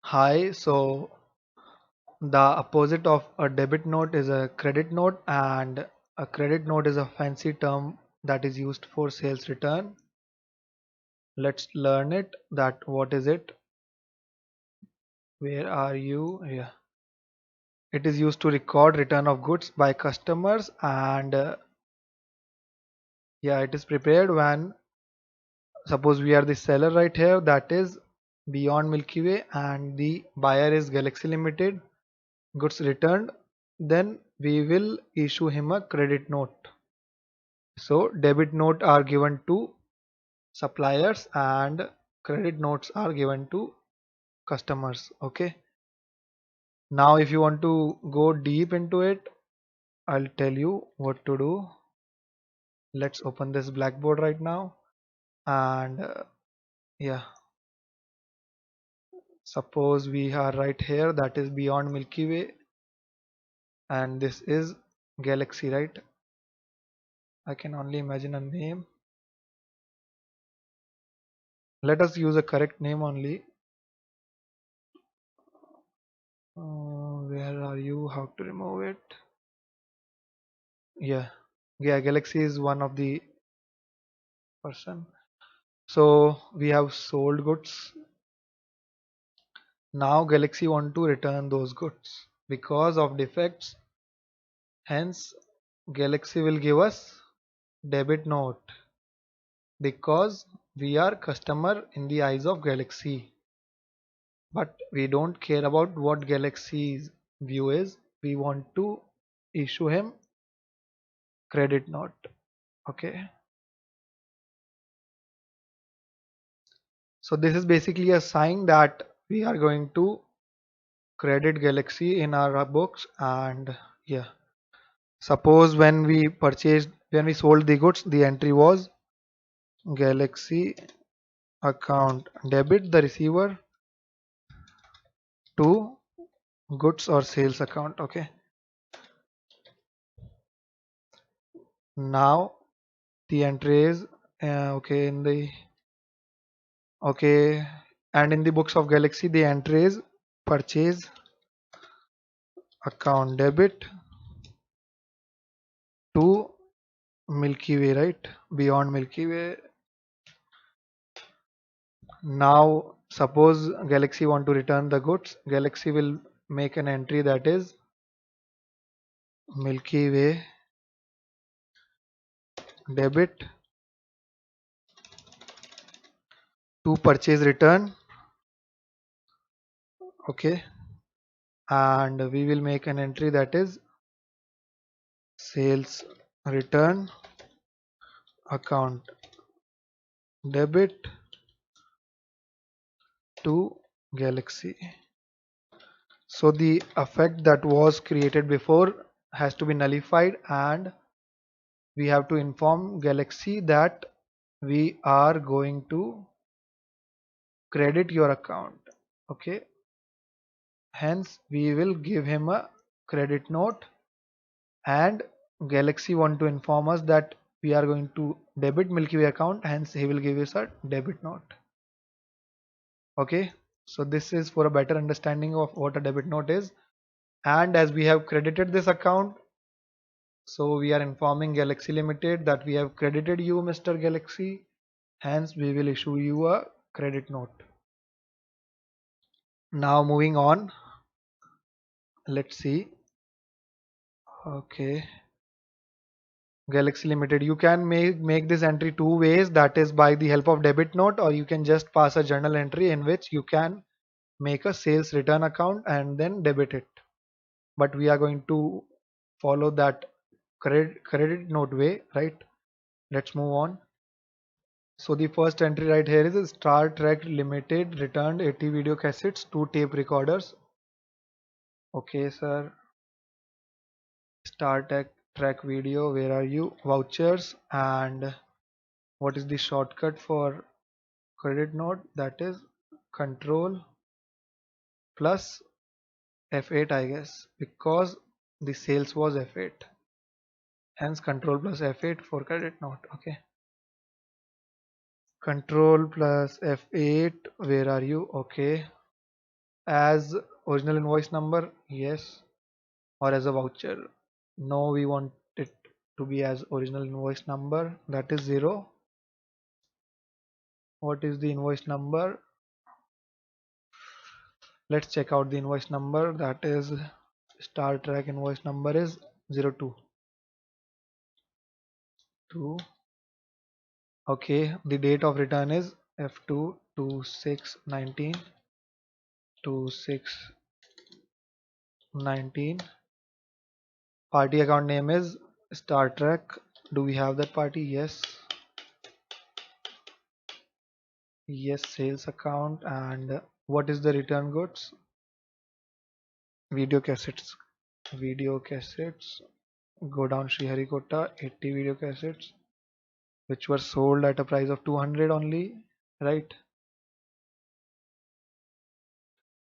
Hi, so the opposite of a debit note is a credit note, and a credit note is a fancy term that is used for sales return. Let's learn it. That what is it? Where are you? Yeah. It is used to record return of goods by customers, and yeah, it is prepared when suppose we are the seller right here, that is Beyond Milky Way, and the buyer is Galaxy Limited. Goods returned, then we will issue him a credit note. So debit note are given to suppliers and credit notes are given to customers. Okay. Now if you want to go deep into it, I'll tell you what to do. Let's open this Blackboard right now, and yeah, suppose we are right here, that is Beyond Milky Way, and this is Galaxy, right? I can only imagine a name. Let us use a correct name only. Where are you? How to remove it? Yeah, yeah. Galaxy is one of the person. So we have sold goods. Now Galaxy want to return those goods because of defects. Hence, Galaxy will give us debit note because we are customer in the eyes of Galaxy. But we don't care about what Galaxy's view is. We want to issue him credit note. Okay. So this is basically a sign that we are going to credit Galaxy in our books, and yeah. Suppose when we sold the goods, the entry was Galaxy account debit the receiver to goods or sales account. Okay. Now the entry is okay in the okay, and in the books of Galaxy the entry is purchase account debit to Milky Way, right? Beyond Milky Way. Now suppose Galaxy want to return the goods. Galaxy will make an entry that is Milky Way debit to purchase return. Okay, and we will make an entry that is sales return account debit to Galaxy. So the effect that was created before has to be nullified, and we have to inform Galaxy that we are going to credit your account. Okay, hence we will give him a credit note, and Galaxy want to inform us that we are going to debit Milky Way account, hence he will give us a debit note. Okay, so this is for a better understanding of what a debit note is, and as we have credited this account, so we are informing Galaxy Limited that we have credited you, Mr. Galaxy, hence we will issue you a credit note. Now moving on, let's see. Okay, Galaxy Limited, you can make this entry two ways, that is by the help of debit note, or you can just pass a journal entry in which you can make a sales return account and then debit it. But we are going to follow that credit note way, right? Let's move on. So the first entry right here is Star Trek Limited returned 80 video cassettes, 2 tape recorders. Okay, sir. Star Trek video, where are you? Vouchers, and what is the shortcut for credit note? That is Control plus F8, I guess, because the sales was F8. Hence Control plus F8 for credit note. Okay. Control plus F8. Where are you? Okay. as original invoice number? Yes. Or as a voucher? No, we want it to be as original invoice number, that is 0. What is the invoice number? Let's check out the invoice number. That is Star Trek invoice number is 02 2. Okay, the date of return is F2 2619 2619. Party account name is Star Trek. Do we have that party? Yes. Yes, sales account. And what is the return goods? Video cassettes. Video cassettes. Go down Sriharikota, 80 video cassettes, which were sold at a price of 200 only, right?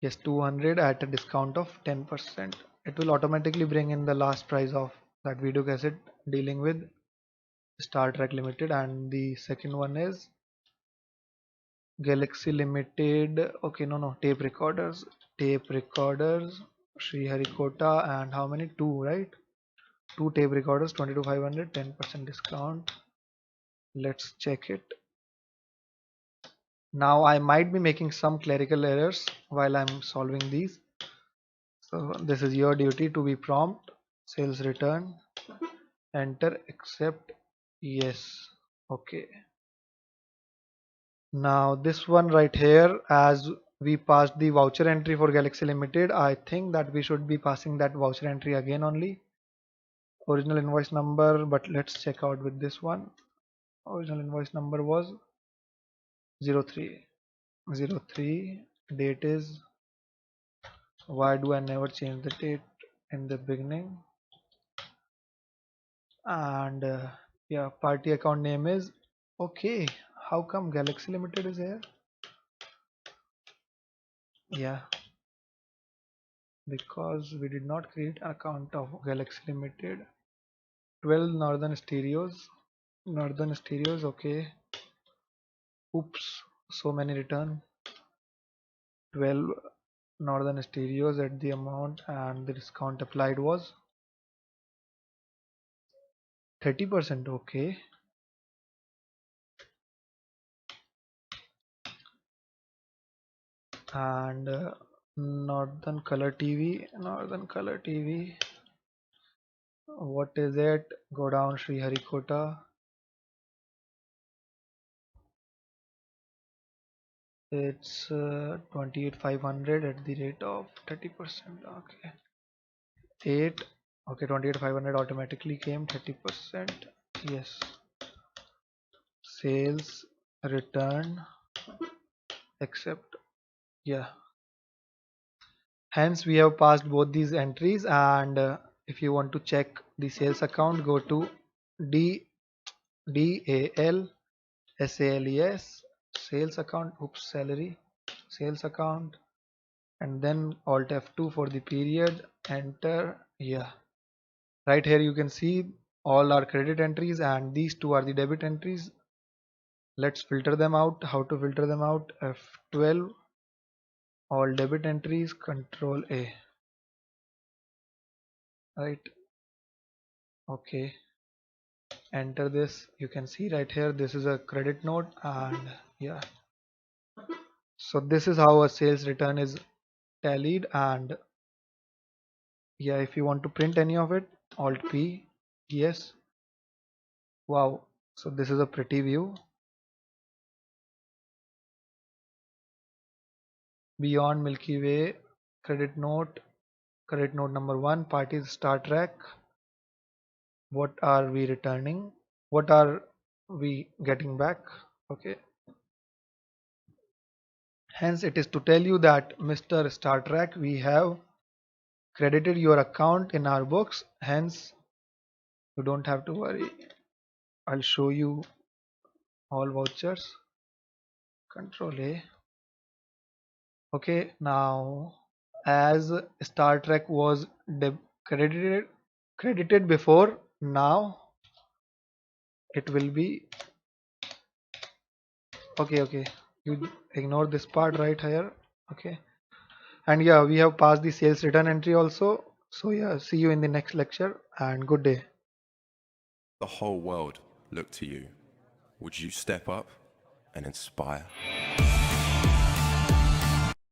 Yes, 200 at a discount of 10%. It will automatically bring in the last price of that video cassette dealing with Star Trek Limited. And the second one is Galaxy Limited. Okay, no, tape recorders. Tape recorders, Sriharikota, and how many? Two, right? Two tape recorders, 22,500, 10% discount. Let's check it. Now I might be making some clerical errors while I'm solving these. So this is your duty to be prompt. Sales return, enter, accept, yes. Okay. Now this one right here, as we passed the voucher entry for Galaxy Limited, I think that we should be passing that voucher entry again only. Original invoice number, but let's check out with this one. Original invoice number was 03. 03. Date is, why do I never change the date in the beginning? And yeah, party account name is, okay, how come Galaxy Limited is here? Yeah, because we did not create an account of Galaxy Limited. 12 Northern Stereos, okay. Oops, so many return. 12 Northern Stereos at the amount, and the discount applied was 30%, okay. And Northern Color TV, what is it? Go down Sriharikota. It's 28,500 at the rate of 30%. Okay. 8. Okay, 28,500 automatically came 30%. Yes. Sales return accept. Yeah. Hence we have passed both these entries. And if you want to check the sales account, go to DALSALES sales account. Oops, salary sales account, and then alt F2 for the period, enter. Yeah, right here you can see all our credit entries, and these two are the debit entries. Let's filter them out. How to filter them out? F12, all debit entries, control A, right? Okay, enter this. You can see right here this is a credit note. And yeah, so this is how a sales return is tallied. And yeah, if you want to print any of it, alt P. Yes. Wow, so this is a pretty view. Beyond Milky Way, credit note number 1, parties Star Trek. What are we returning? What are we getting back? Okay, hence it is to tell you that Mr. Star Trek, we have credited your account in our books, hence you don't have to worry. I'll show you all vouchers. Control A. Okay, now as Star Trek was credited before, now it will be okay. You ignore this part right here. Okay, And yeah, we have passed the sales return entry also. So yeah, see you in the next lecture and good day. The whole world look to you. Would you step up and inspire?